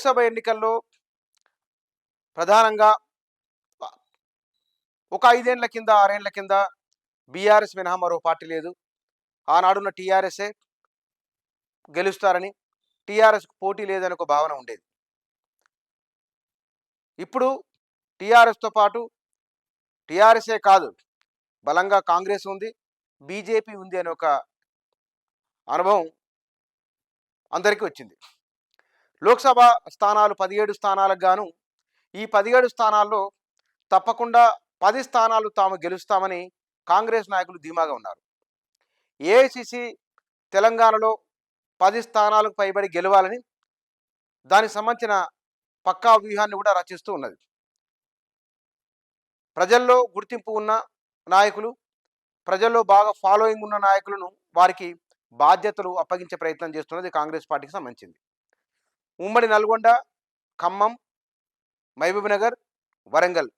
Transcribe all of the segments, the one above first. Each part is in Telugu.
లోక్సభ ఎన్నికల్లో ప్రధానంగా ఒక 5 ఏళ్ల కింద 6 ఏళ్ల కింద బీఆర్ఎస్ మినహా మరో పార్టీ లేదు. ఆనాడున్న టీఆర్ఎస్ఏ గెలుస్తారని, టీఆర్ఎస్‌కు పోటీ లేదని ఒక భావన ఉండేది. ఇప్పుడు టీఆర్ఎస్‌తో పాటు టీఆర్ఎస్ఏ కాదు, బలంగా కాంగ్రెస్ ఉంది, బీజేపీ ఉంది అనే ఒక అనుభవం అందరికీ వచ్చింది. లోక్సభ స్థానాలు 17 స్థానాలకు గాను ఈ 17 స్థానాల్లో తప్పకుండా 10 స్థానాలు తాము గెలుస్తామని కాంగ్రెస్ నాయకులు ధీమాగా ఉన్నారు. ఏఐసిసి తెలంగాణలో 10 స్థానాలకు పైబడి గెలవాలని దానికి సంబంధించిన పక్కా వ్యూహాన్ని కూడా రచిస్తూ ఉన్నది. ప్రజల్లో గుర్తింపు ఉన్న నాయకులు, ప్రజల్లో బాగా ఫాలోయింగ్ ఉన్న నాయకులను వారికి బాధ్యతలు అప్పగించే ప్రయత్నం చేస్తున్నది కాంగ్రెస్ పార్టీకి సంబంధించింది. ఉమ్మడి నల్గొండ, ఖమ్మం, మహబూబ్నగర్, వరంగల్,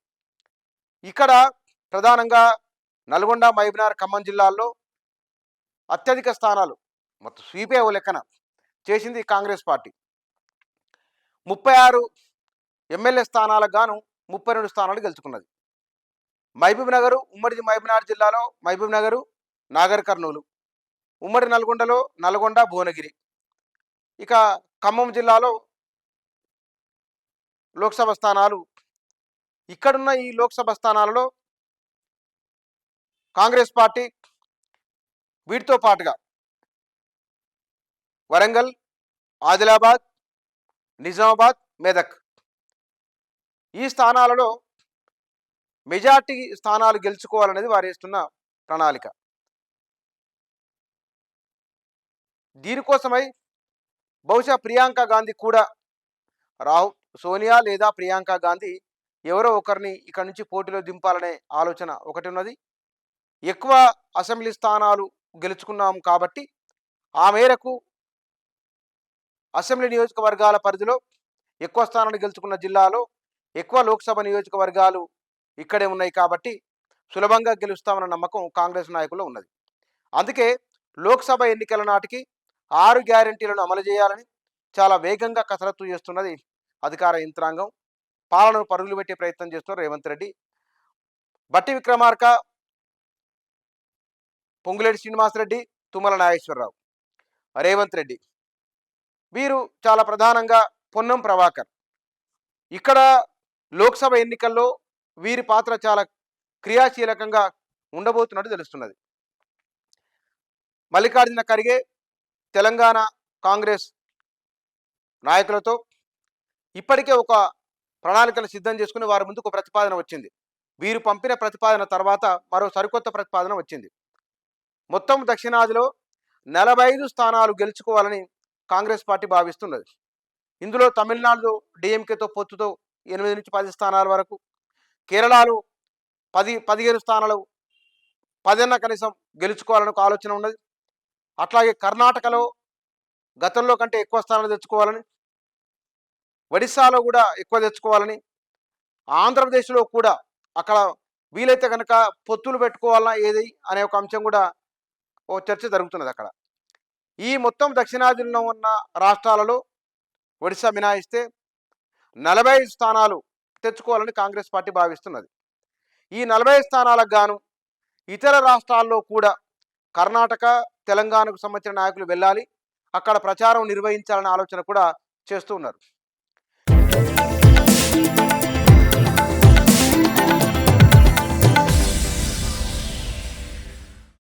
ఇక్కడ ప్రధానంగా నల్గొండ, మహబూబ్నగర్, ఖమ్మం జిల్లాల్లో అత్యధిక స్థానాలు మొత్తం స్వీపే ఓ లెక్కన చేసింది కాంగ్రెస్ పార్టీ. 36 ఎమ్మెల్యే స్థానాలకు గాను 32 స్థానాలు గెలుచుకున్నది. మహబూబ్నగర్, ఉమ్మడి మహబూబ్నగర్ జిల్లాలో మహబూబ్నగర్, నాగర్ కర్నూలు, ఉమ్మడి నల్గొండలో నల్గొండ, భువనగిరి, ఇక ఖమ్మం జిల్లాలో లోక్సభ స్థానాలు. ఇక్కడున్న ఈ లోక్సభ స్థానాలలో కాంగ్రెస్ పార్టీ వీటితో పాటుగా వరంగల్, ఆదిలాబాద్, నిజామాబాద్, మెదక్, ఈ స్థానాలలో మెజార్టీ స్థానాలు గెలుచుకోవాలనేది వారు వేస్తున్న ప్రణాళిక. దీనికోసమై బహుశా ప్రియాంక గాంధీ కూడా సోనియా లేదా ప్రియాంక గాంధీ ఎవరో ఒకరిని ఇక్కడ నుంచి పోటీలో దింపాలనే ఆలోచన ఒకటి ఉన్నది. ఎక్కువ అసెంబ్లీ స్థానాలు గెలుచుకున్నాం కాబట్టి ఆ మేరకు అసెంబ్లీ నియోజకవర్గాల పరిధిలో ఎక్కువ స్థానాలు గెలుచుకున్న జిల్లాలో ఎక్కువ లోక్సభ నియోజకవర్గాలు ఇక్కడే ఉన్నాయి కాబట్టి సులభంగా గెలుస్తామన్న నమ్మకం కాంగ్రెస్ నాయకుల్లో ఉన్నది. అందుకే లోక్సభ ఎన్నికల నాటికి 6 గ్యారెంటీలను అమలు చేయాలని చాలా వేగంగా కసరత్తు చేస్తున్నది అధికార యంత్రాంగం. పాలనను పరుగులు పెట్టే ప్రయత్నం చేస్తున్నారు రేవంత్ రెడ్డి. బట్టి విక్రమార్క, పొంగులేటి శ్రీనివాసరెడ్డి, తుమ్మల నాగేశ్వరరావు, రేవంత్ రెడ్డి, వీరు చాలా ప్రధానంగా పొన్నం ప్రభాకర్. ఇక్కడ లోక్సభ ఎన్నికల్లో వీరి పాత్ర చాలా క్రియాశీలకంగా ఉండబోతున్నట్టు తెలుస్తున్నది. మల్లికార్జున ఖర్గే తెలంగాణ కాంగ్రెస్ నాయకులతో ఇప్పటికే ఒక ప్రణాళికలు సిద్ధం చేసుకుని వారి ముందుకు ప్రతిపాదన వచ్చింది. వీరు పంపిన ప్రతిపాదన తర్వాత మరో సరికొత్త ప్రతిపాదన వచ్చింది. మొత్తం దక్షిణాదిలో 45 స్థానాలు గెలుచుకోవాలని కాంగ్రెస్ పార్టీ భావిస్తున్నది. ఇందులో తమిళనాడు డిఎంకేతో పొత్తుతో 8 నుంచి 10 స్థానాల వరకు, కేరళలో 15 స్థానాలు 10 కనీసం గెలుచుకోవాలని ఒక ఆలోచన ఉన్నది. అట్లాగే కర్ణాటకలో గతంలో కంటే ఎక్కువ స్థానాలు తెచ్చుకోవాలని, ఒడిస్సాలో కూడా ఎక్కువ తెచ్చుకోవాలని, ఆంధ్రప్రదేశ్లో కూడా అక్కడ వీలైతే కనుక పొత్తులు పెట్టుకోవాలన్నా ఏది అనే ఒక అంశం కూడా ఓ చర్చ జరుగుతున్నది అక్కడ. ఈ మొత్తం దక్షిణాదిలో ఉన్న రాష్ట్రాలలో ఒడిశా మినహాయిస్తే 45 స్థానాలు తెచ్చుకోవాలని కాంగ్రెస్ పార్టీ భావిస్తున్నది. ఈ 45 స్థానాలకు గాను ఇతర రాష్ట్రాల్లో కూడా కర్ణాటక, తెలంగాణకు సంబంధించిన నాయకులు వెళ్ళాలి, అక్కడ ప్రచారం నిర్వహించాలనే ఆలోచన కూడా చేస్తూ ఉన్నారు.